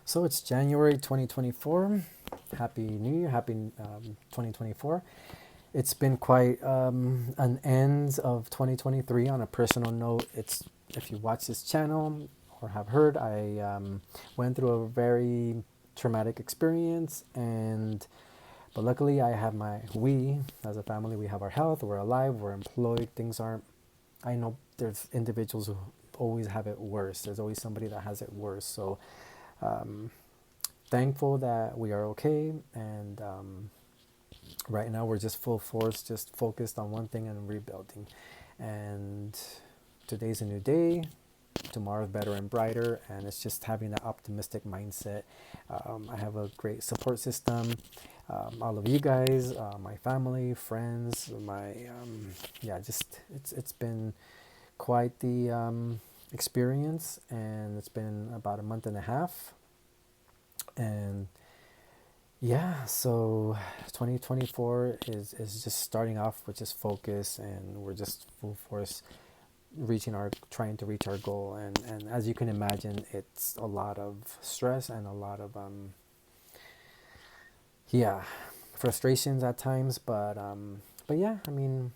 So it's January 2024. Happy New Year, happy 2024. It's been quite an end of 2023. On a personal note, it's if you watch this channel or have heard, I went through a very traumatic experience, and but luckily I have we as a family, we have our health, we're alive, we're employed. Things aren't. I know there's individuals who always have it worse. There's always somebody that has it worse. So um, thankful that we are okay, and right now we're just full force, just focused on one thing and rebuilding. And today's a new day, tomorrow's better and brighter, and it's just having that optimistic mindset. I have a great support system. All of you guys, my family, friends, my yeah, just it's been quite the experience, and it's been about a month and a half, and yeah, so 2024 is just starting off with just focus, and we're just full force trying to reach our goal. And as you can imagine, it's a lot of stress and a lot of yeah, frustrations at times, but yeah, I mean,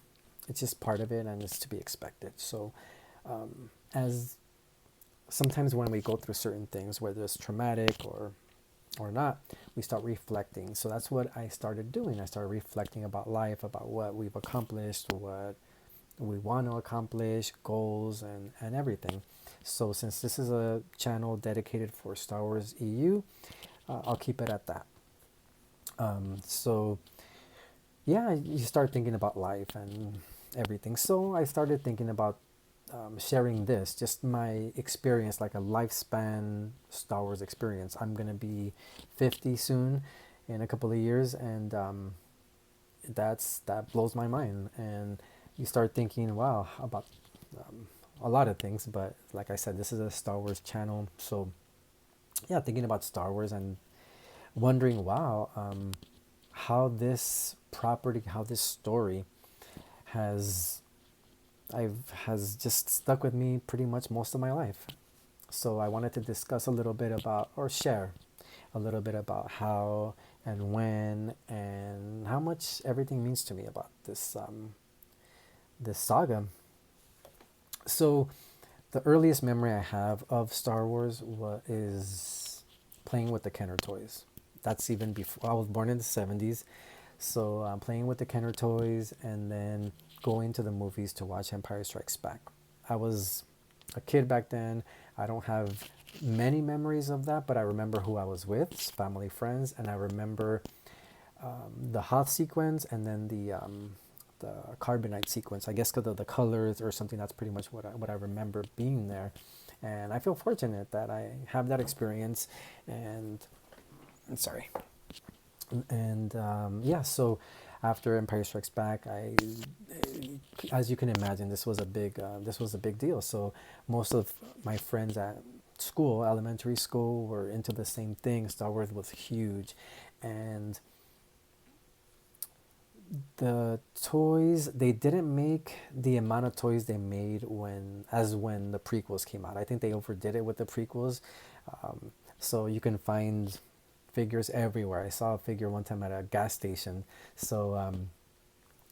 it's just part of it and it's to be expected. So as sometimes when we go through certain things, whether it's traumatic or not, we start reflecting. So that's what I started doing. I started reflecting about life, about what we've accomplished, what we want to accomplish, goals, and everything. So since this is a channel dedicated for Star Wars EU, I'll keep it at that. So yeah, you start thinking about life and everything. So I started thinking about sharing this, just my experience, like a lifespan Star Wars experience. I'm gonna be 50 soon, in a couple of years, and that blows my mind. And you start thinking, wow, about um, a lot of things. But like I said, this is a Star Wars channel, so yeah, thinking about Star Wars and wondering, wow, how this property, how this story has has just stuck with me pretty much most of my life. So I wanted to discuss a little bit about, or share a little bit about how and when and how much everything means to me about this saga. So the earliest memory I have of Star Wars is playing with the Kenner toys. That's even before I was born in the 70s. So playing with the Kenner toys and then going to the movies to watch Empire Strikes Back. I was a kid back then. I don't have many memories of that, but I remember who I was with, family, friends, and I remember the Hoth sequence and then the Carbonite sequence. I guess because of the colors or something. That's pretty much what I remember being there, and I feel fortunate that I have that experience. And I'm sorry, and yeah, so after Empire Strikes Back, as you can imagine, this was a big deal. So most of my friends at school, elementary school, were into the same thing. Star Wars was huge, and the toys, they didn't make the amount of toys they made when the prequels came out. I think they overdid it with the prequels. So you can find figures everywhere. I saw a figure one time at a gas station. So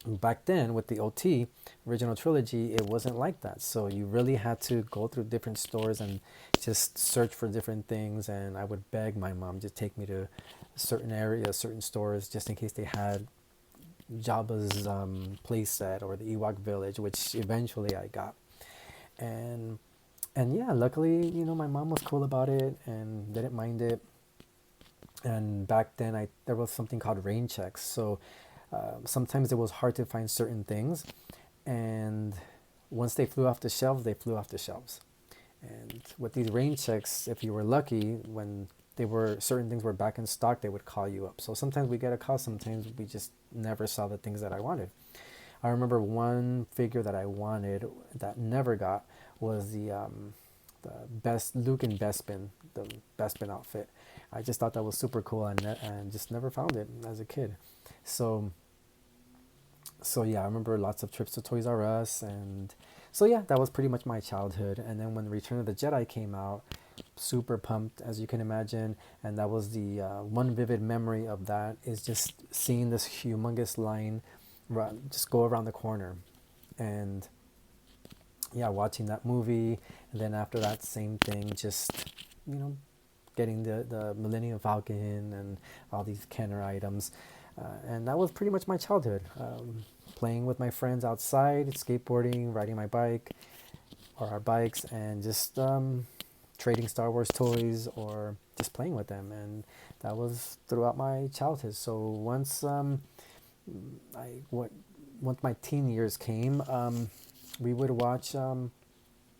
back then with the OT original trilogy, it wasn't like that. So you really had to go through different stores and just search for different things. And I would beg my mom to take me to certain areas, certain stores, just in case they had Jabba's playset or the Ewok village, which eventually I got. And yeah, luckily, my mom was cool about it and didn't mind it. And back then, I there was something called rain checks. So sometimes it was hard to find certain things, and once they flew off the shelves, they flew off the shelves. And with these rain checks, if you were lucky, when they were certain things were back in stock, they would call you up. So sometimes we get a call, sometimes we just never saw the things that I wanted. I remember one figure that I wanted that never got was the best Luke and Bespin, the Bespin outfit. I just thought that was super cool, and just never found it as a kid. So yeah, I remember lots of trips to Toys R Us, and so yeah, that was pretty much my childhood. And then when Return of the Jedi came out, super pumped, as you can imagine. And that was the one vivid memory of that is just seeing this humongous line just go around the corner. And yeah, watching that movie. And then after that, same thing, just, you know, getting the Millennium Falcon and all these Kenner items. And that was pretty much my childhood. Playing with my friends outside, skateboarding, riding my bike or our bikes, and just trading Star Wars toys or just playing with them. And that was throughout my childhood. So I what once my teen years came, we would watch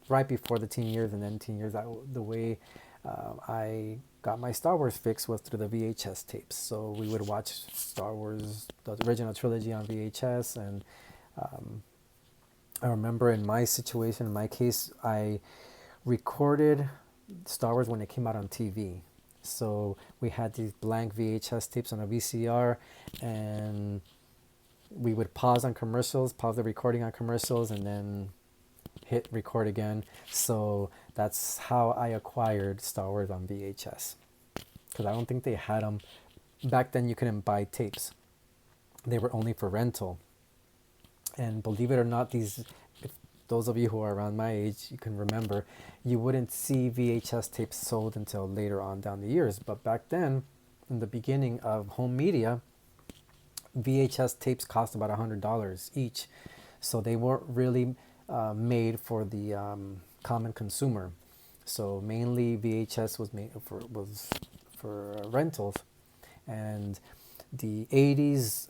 right before the teen years and then teen years. The way I got my Star Wars fix was through the VHS tapes. So we would watch Star Wars, the original trilogy on VHS, and um, I remember in my situation, in my case, I recorded Star Wars when it came out on TV. So we had these blank VHS tapes on a VCR, and we would pause on commercials, pause the recording on commercials, and then hit record again. So that's how I acquired Star Wars on VHS. Because I don't think they had them back then. You couldn't buy tapes; they were only for rental. And believe it or not, if those of you who are around my age, you can remember, you wouldn't see VHS tapes sold until later on down the years. But back then, in the beginning of home media, VHS tapes cost about $100 each, so they weren't really made for the common consumer. So mainly VHS was made for rentals, and the '80s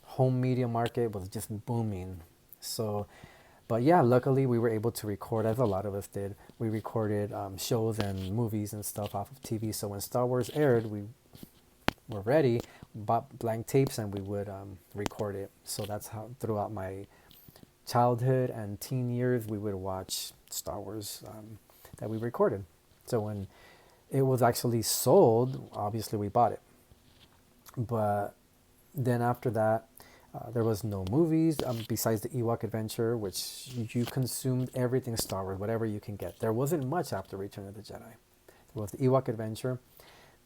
home media market was just booming. So, but yeah, luckily we were able to record, as a lot of us did. We recorded shows and movies and stuff off of TV. So when Star Wars aired, we were ready, bought blank tapes, and we would record it. So that's how throughout my childhood and teen years we would watch Star Wars that we recorded. So when it was actually sold, obviously we bought it. But then after that, there was no movies besides the Ewok Adventure, which you consumed everything Star Wars, whatever you can get. There wasn't much after Return of the Jedi. There was the Ewok Adventure.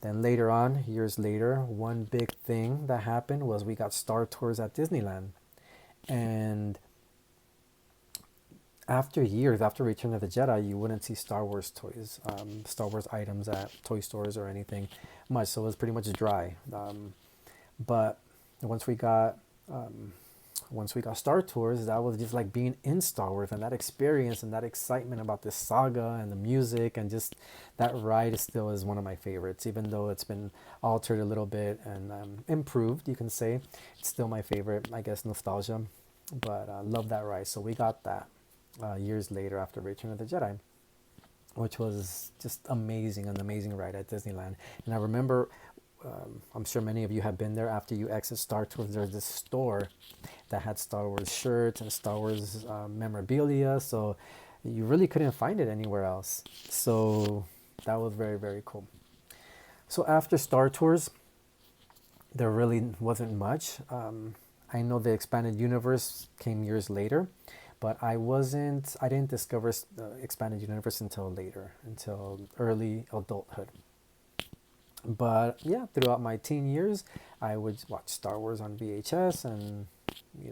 Then later on, years later, one big thing that happened was we got Star Tours at Disneyland. And after years, after Return of the Jedi, you wouldn't see Star Wars toys, Star Wars items at toy stores or anything much. So it was pretty much dry. But once we got Star Tours, that was just like being in Star Wars, and that experience and that excitement about this saga and the music and just that ride still is one of my favorites, even though it's been altered a little bit and improved, you can say. It's still my favorite, I guess, nostalgia. But I love that ride. So we got that years later after Return of the Jedi, which was just amazing, an amazing ride at Disneyland. And I remember, I'm sure many of you have been there, after you exit Star Tours, there's this store that had Star Wars shirts and Star Wars memorabilia. So you really couldn't find it anywhere else. So that was very, very cool. So after Star Tours, there really wasn't much. I know the expanded universe came years later, but I didn't discover the expanded universe until later, until early adulthood. But yeah, throughout my teen years, I would watch Star Wars on VHS, and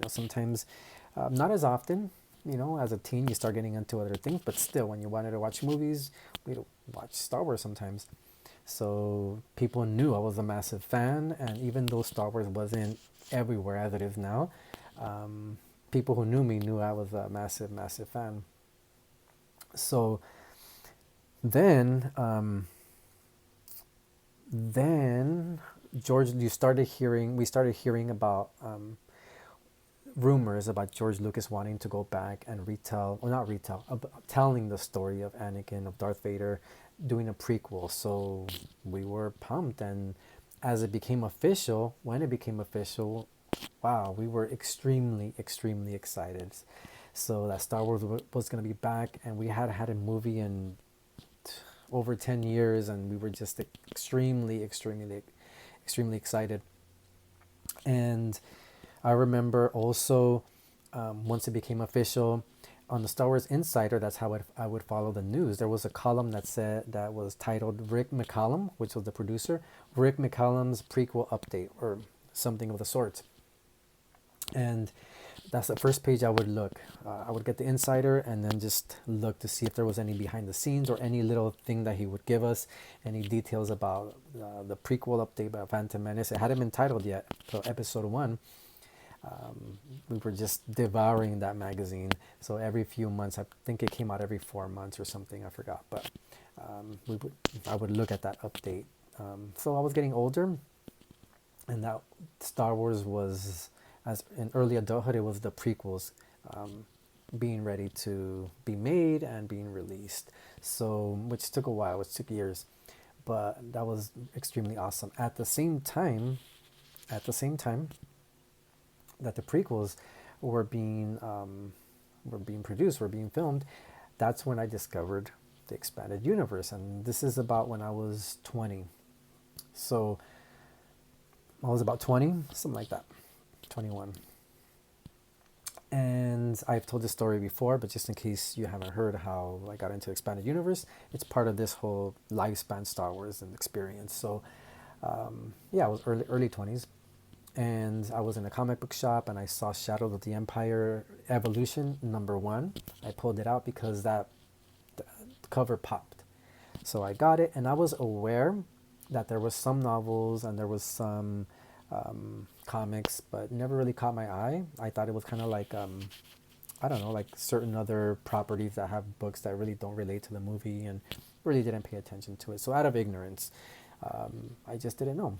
sometimes not as often. As a teen, you start getting into other things, but still, when you wanted to watch movies, we'd watch Star Wars sometimes. So people knew I was a massive fan, and even though Star Wars wasn't everywhere as it is now, people who knew me knew I was a massive, massive fan. So then, then George, we started hearing about rumors about George Lucas wanting to go back and retell, or not retell, telling the story of Anakin, of Darth Vader, doing a prequel. So we were pumped, and as it became official, when it became official, wow, we were extremely, extremely excited. So that Star Wars was going to be back, and we had had a movie in over 10 years, and we were just extremely, extremely, extremely excited. And I remember also, once it became official, on the Star Wars Insider, that's how I would follow the news. There was a column that was titled Rick McCallum, which was the producer, Rick McCallum's prequel update or something of the sort. And that's the first page I would look. I would get the Insider and then just look to see if there was any behind the scenes or any little thing that he would give us, any details about the prequel update by Phantom Menace. It hadn't been titled yet, so episode 1. We were just devouring that magazine. So every few months, I think it came out every 4 months or something, I forgot. But I would look at that update. So I was getting older, and that Star Wars was, as in early adulthood, it was the prequels being ready to be made and being released. So, which took a while, which took years, but that was extremely awesome. At the same time that the prequels were being produced, were being filmed, that's when I discovered the expanded universe, and this is about when I was 20. So I was about 20, something like that, 21. And I've told this story before, but just in case you haven't heard how I got into expanded universe, it's part of this whole lifespan Star Wars and experience. So yeah, I was early 20s, and I was in a comic book shop and I saw Shadows of the Empire Evolution #1. I pulled it out because the cover popped. So I got it, and I was aware that there was some novels and there was some comics, but never really caught my eye. I thought it was kind of like, I don't know, like certain other properties that have books that really don't relate to the movie, and really didn't pay attention to it. So out of ignorance, I just didn't know.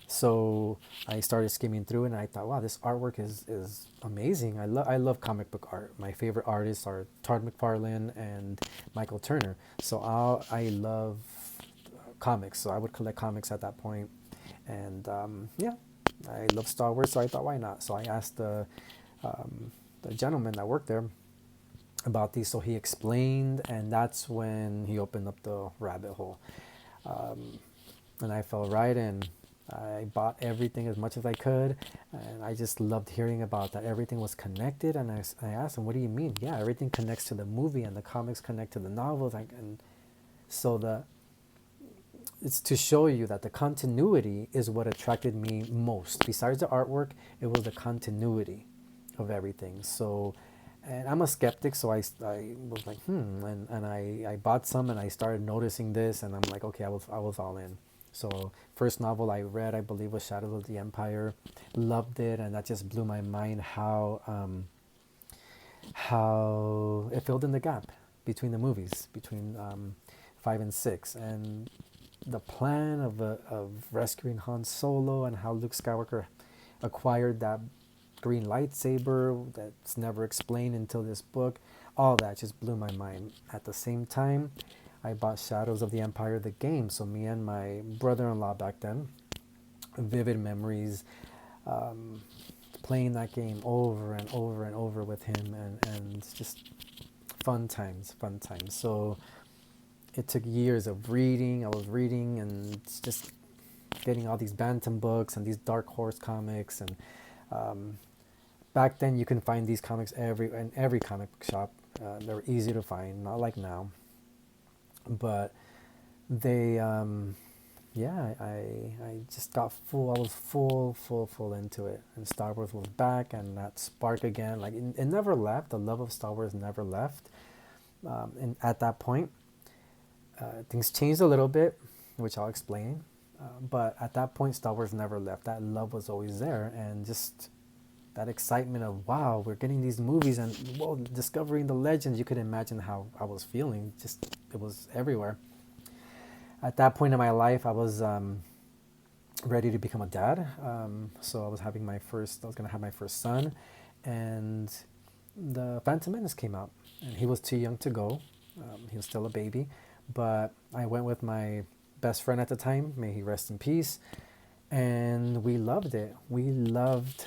So I started skimming through it, and I thought, wow, this artwork is amazing. I love comic book art. My favorite artists are Todd McFarlane and Michael Turner. So I love comics. So I would collect comics at that point. And yeah, I love Star Wars, so I thought, why not? So I asked the gentleman that worked there about these. So he explained, and that's when he opened up the rabbit hole. And I fell right in. I bought everything as much as I could, and I just loved hearing about that everything was connected. And I asked him, what do you mean? Yeah, everything connects to the movie, and the comics connect to the novels. And so it's to show you that the continuity is what attracted me most. Besides the artwork, it was the continuity of everything. So, and I'm a skeptic, so I was like, and I bought some, and I started noticing this, and I'm like, okay, I was all in. So first novel I read, I believe, was Shadows of the Empire. Loved it, and that just blew my mind how it filled in the gap between the movies, between 5 and 6, and the plan of rescuing Han Solo, and how Luke Skywalker acquired that green lightsaber that's never explained until this book. All that just blew my mind. At the same time, I bought Shadows of the Empire, the game. So me and my brother-in-law back then, vivid memories, playing that game over and over and over with him, and just fun times. So it took years of reading. I was reading and just getting all these Bantam books and these Dark Horse comics. And back then you can find these comics in every comic book shop. They were easy to find, not like now. But they, yeah, I just got full. I was full into it. And Star Wars was back, and that spark again. Like it never left. The love of Star Wars never left. And at that point, things changed a little bit, which I'll explain. But at that point, Star Wars never left. That love was always there, and just that excitement of, wow, we're getting these movies, and whoa, discovering the legends. You could imagine how I was feeling. Just, it was everywhere. At that point in my life, I was ready to become a dad. So I was going to have my first son, and the Phantom Menace came out, and he was too young to go. He was still a baby, but I went with my best friend at the time, may he rest in peace, and we loved it. We loved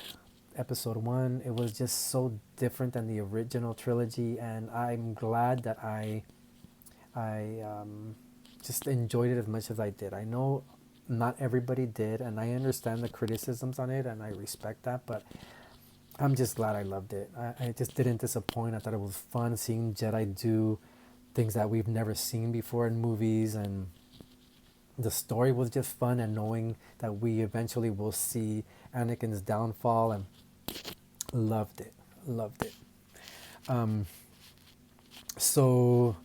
episode 1. It was just so different than the original trilogy, and I'm glad that I just enjoyed it as much as I did. I know not everybody did, and I understand the criticisms on it, and I respect that, but I'm just glad I loved it. I just didn't disappoint. I thought it was fun seeing Jedi do things that we've never seen before in movies, and the story was just fun, and knowing that we eventually will see Anakin's downfall, and loved it. Loved it. Um, so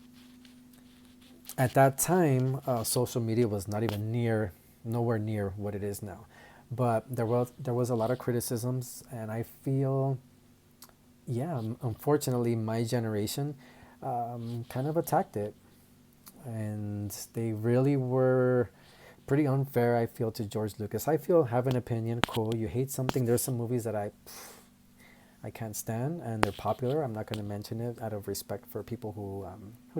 at that time, social media was not even nowhere near what it is now. But there was a lot of criticisms, and I feel, yeah, unfortunately, my generation kind of attacked it, and they really were pretty unfair. I feel to George Lucas. I feel have an opinion, cool. You hate something. There's some movies that I can't stand, and they're popular. I'm not going to mention it out of respect for people who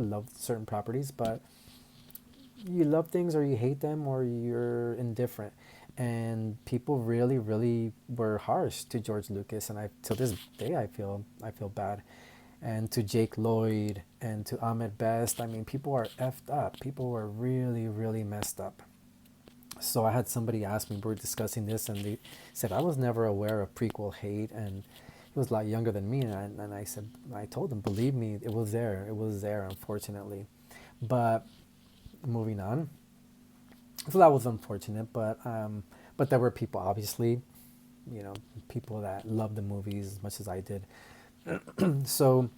love certain properties, but you love things or you hate them or you're indifferent. And people really, really were harsh to George Lucas, and I till this day I feel bad. And to Jake Lloyd and to Ahmed Best, I mean, people are effed up. People were really, really messed up. So I had somebody ask me, we were discussing this, and they said I was never aware of prequel hate, and he was a lot younger than me, and I said, I told him, believe me, it was there, unfortunately. But moving on, so that was unfortunate, but there were people, obviously, people that loved the movies as much as I did. So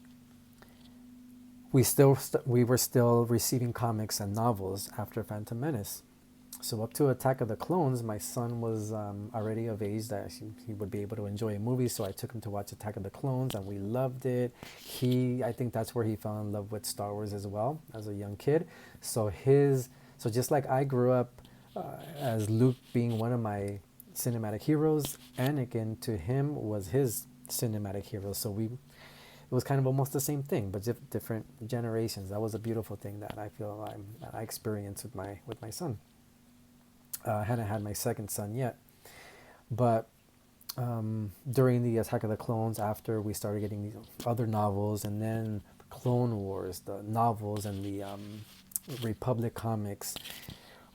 we were still receiving comics and novels after Phantom Menace. So up to Attack of the Clones, my son was already of age that he would be able to enjoy a movie. So I took him to watch Attack of the Clones, and we loved it. I think that's where he fell in love with Star Wars as well as a young kid. So just like I grew up as Luke being one of my cinematic heroes, Anakin to him was his cinematic hero. So it was kind of almost the same thing, but different generations. That was a beautiful thing that I feel I experienced with my son. I hadn't had my second son yet, but during the Attack of the Clones, after we started getting these other novels, and then Clone Wars, the novels, and the Republic comics.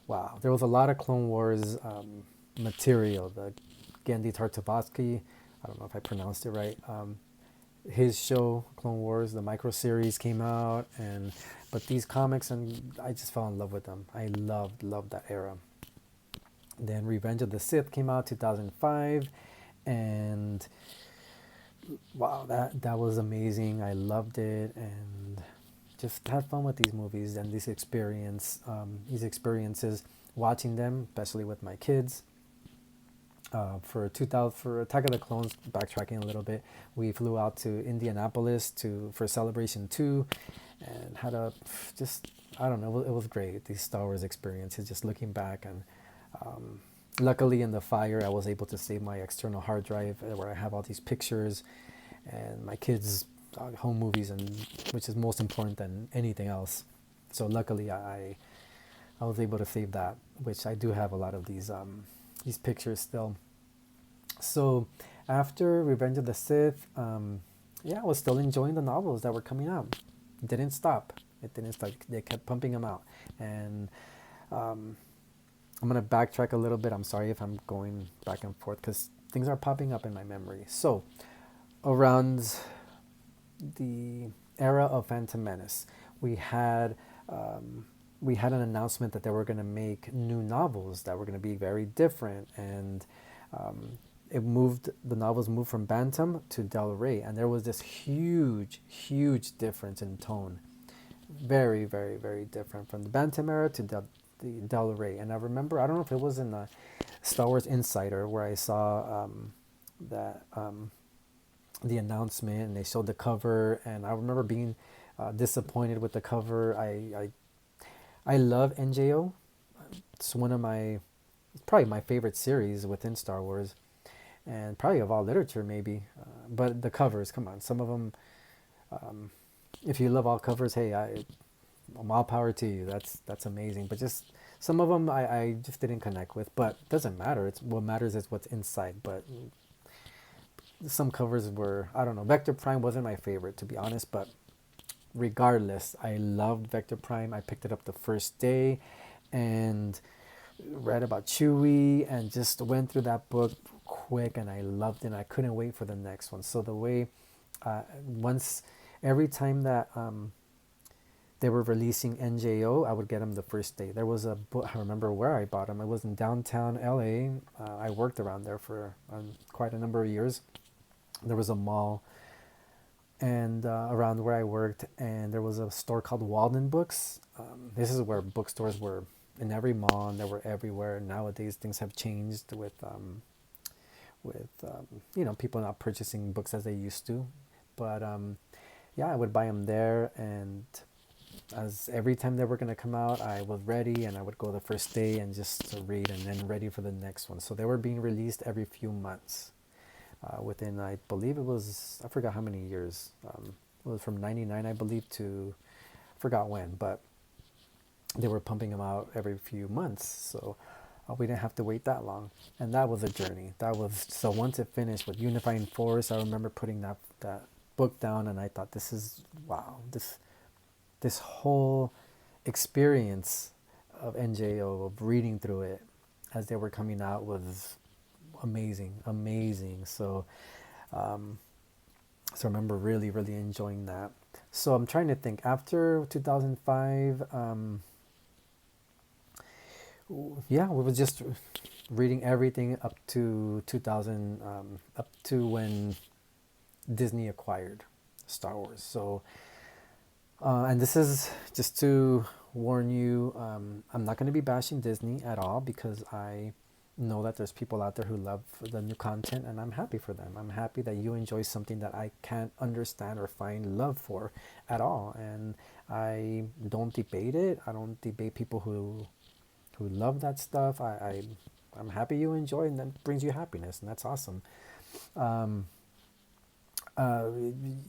Wow, there was a lot of Clone Wars material. The Genndy Tartakovsky, I don't know if I pronounced it right. His show Clone Wars, the micro series came out, but these comics, and I just fell in love with them. I loved that era. Then Revenge of the Sith came out 2005, and wow, that was amazing. I loved it, and just had fun with these movies and these experiences, watching them, especially with my kids. For Attack of the Clones, backtracking a little bit, we flew out to Indianapolis for Celebration 2, and had a just I don't know, it was great. These Star Wars experiences, just looking back, and luckily in the fire, I was able to save my external hard drive where I have all these pictures and my kids' home movies, and which is most important than anything else. So luckily, I was able to save that, which I do have a lot of these pictures still. So after Revenge of the Sith, yeah, I was still enjoying the novels that were coming out. It didn't stop. It didn't stop. They kept pumping them out, and um, I'm gonna backtrack a little bit. I'm sorry if I'm going back and forth because things are popping up in my memory. So around the era of Phantom Menace, we had an announcement that they were going to make new novels that were going to be very different, and um, the novels moved from Bantam to Del Rey, and there was this huge difference in tone, very, very, very different from the Bantam era to the Del Rey. And I remember, I don't know if it was in the Star Wars Insider where I saw that the announcement, and they showed the cover, and I remember being disappointed with the cover. I love NJO. It's probably my favorite series within Star Wars, and probably of all literature maybe. But the covers, come on, some of them. If you love all covers, hey, I'm all power to you. That's amazing. But just some of them I just didn't connect with. But it doesn't matter. It's what matters is what's inside. But some covers were, I don't know. Vector Prime wasn't my favorite, to be honest, but regardless, I loved Vector Prime. I picked it up the first day and read about Chewie and just went through that book quick, and I loved it. And I couldn't wait for the next one. So the way once every time that they were releasing NJO, I would get them the first day. There was a book, I remember where I bought them. It was in downtown LA. I worked around there for quite a number of years. There was a mall and around where I worked, and there was a store called Walden Books. This is where bookstores were in every mall, and they were everywhere. Nowadays, things have changed with people not purchasing books as they used to. But yeah, I would buy them there, and as every time they were going to come out, I was ready, and I would go the first day and just to read, and then ready for the next one. So they were being released every few months. Within, I believe it was, I forgot how many years. It was from 99, I believe, to, I forgot when, but they were pumping them out every few months. So we didn't have to wait that long. And that was a journey. So once it finished with Unifying Force, I remember putting that book down, and I thought, this is, wow, this whole experience of NJO, of reading through it as they were coming out, was amazing. So I remember really enjoying that. So I'm trying to think, after 2005, yeah, we were just reading everything up to 2000, up to when Disney acquired Star Wars. So and this is just to warn you, I'm not going to be bashing Disney at all, because I know that there's people out there who love the new content, and I'm happy for them. I'm happy that you enjoy something that I can't understand or find love for at all. And I don't debate it. I don't debate people who love that stuff. I'm happy you enjoy, and that brings you happiness, and that's awesome. Um, uh,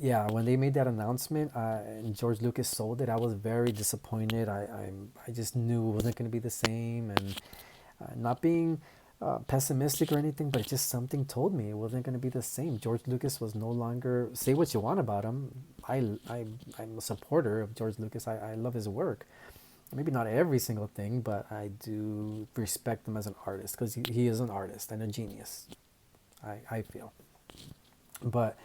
yeah, when they made that announcement, and George Lucas sold it, I was very disappointed. I just knew it wasn't going to be the same, and not being pessimistic or anything, but just something told me it wasn't going to be the same. George Lucas was no longer. Say what you want about him. I'm a supporter of George Lucas. I love his work. Maybe not every single thing, but I do respect him as an artist, because he is an artist and a genius. I feel. But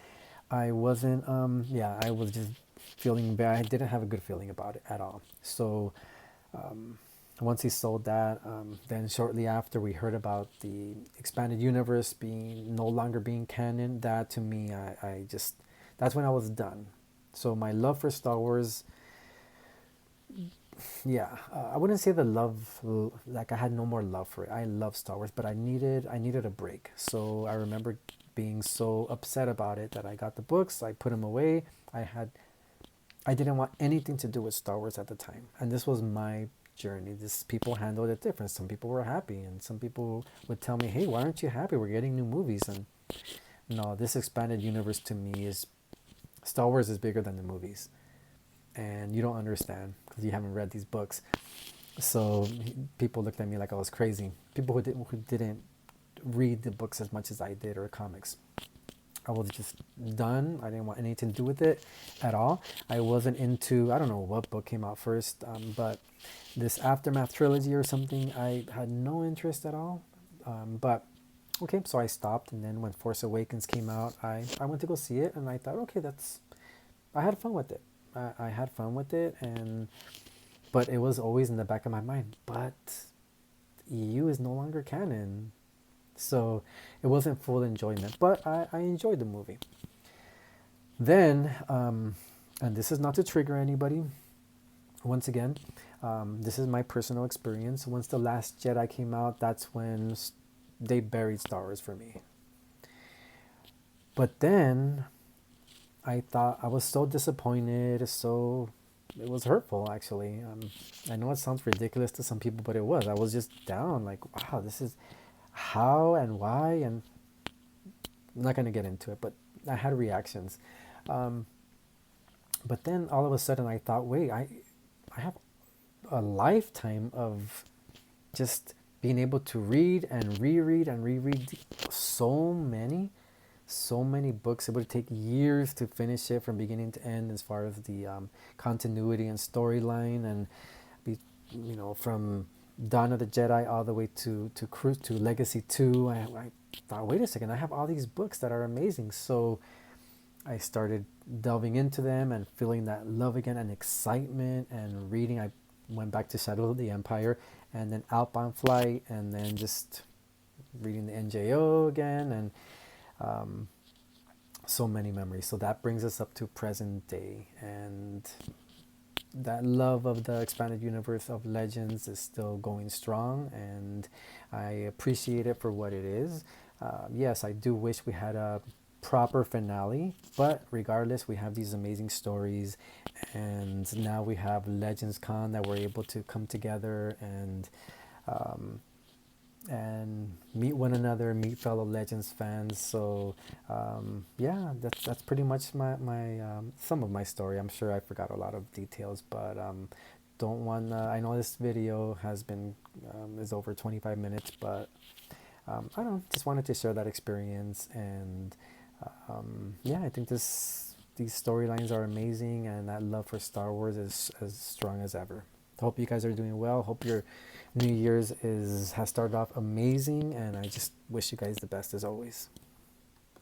I wasn't, yeah, I was just feeling bad. I didn't have a good feeling about it at all. So um, once he sold that, then shortly after we heard about the expanded universe being no longer being canon. That, to me, I just, that's when I was done. So my love for Star Wars, yeah, I wouldn't say the love, like I had no more love for it. I love Star Wars, but I needed a break. So I remember being so upset about it that I got the books, I put them away. I didn't want anything to do with Star Wars at the time, and this was my journey. This, people handled it different. Some people were happy, and some people would tell me, "Hey, why aren't you happy? We're getting new movies." And no, this expanded universe to me is, Star Wars is bigger than the movies, and you don't understand because you haven't read these books. So people looked at me like I was crazy. People who didn't read the books as much as I did, or comics. I was just done. I didn't want anything to do with it at all. I wasn't into, I don't know what book came out first, but this Aftermath trilogy or something, I had no interest at all. But okay, so I stopped. And then when Force Awakens came out, I went to go see it, and I thought, okay, I had fun with it. I had fun with it, but it was always in the back of my mind. But EU is no longer canon. So it wasn't full enjoyment, but I enjoyed the movie. Then, and this is not to trigger anybody, once again, this is my personal experience. Once The Last Jedi came out, that's when they buried Star Wars for me. But then I thought, I was so disappointed, so it was hurtful, actually. I know it sounds ridiculous to some people, but it was. I was just down, like, wow, this is how and why, and I'm not going to get into it, but I had reactions. Um, but then all of a sudden I thought, wait, I have a lifetime of just being able to read and reread and reread so many books. It would take years to finish it from beginning to end, as far as the continuity and storyline, and be, from Dawn of the Jedi all the way to Legacy 2. I thought, wait a second, I have all these books that are amazing. So I started delving into them and feeling that love again and excitement and reading. I went back to Shadow of the Empire and then Outbound Flight and then just reading the NJO again and um, so many memories. So that brings us up to present day, and that love of the expanded universe of Legends is still going strong, and I appreciate it for what it is. Yes, I do wish we had a proper finale, but regardless, we have these amazing stories, and now we have Legends Con that we're able to come together um, and meet one another, meet fellow Legends fans. So yeah, that's pretty much my some of my story. I'm sure I forgot a lot of details, but don't want. I know this video has been is over 25 minutes, but I don't know, just wanted to share that experience. And yeah, I think these storylines are amazing, and that love for Star Wars is as strong as ever. Hope you guys are doing well. Hope your New Year's is has started off amazing, and I just wish you guys the best as always.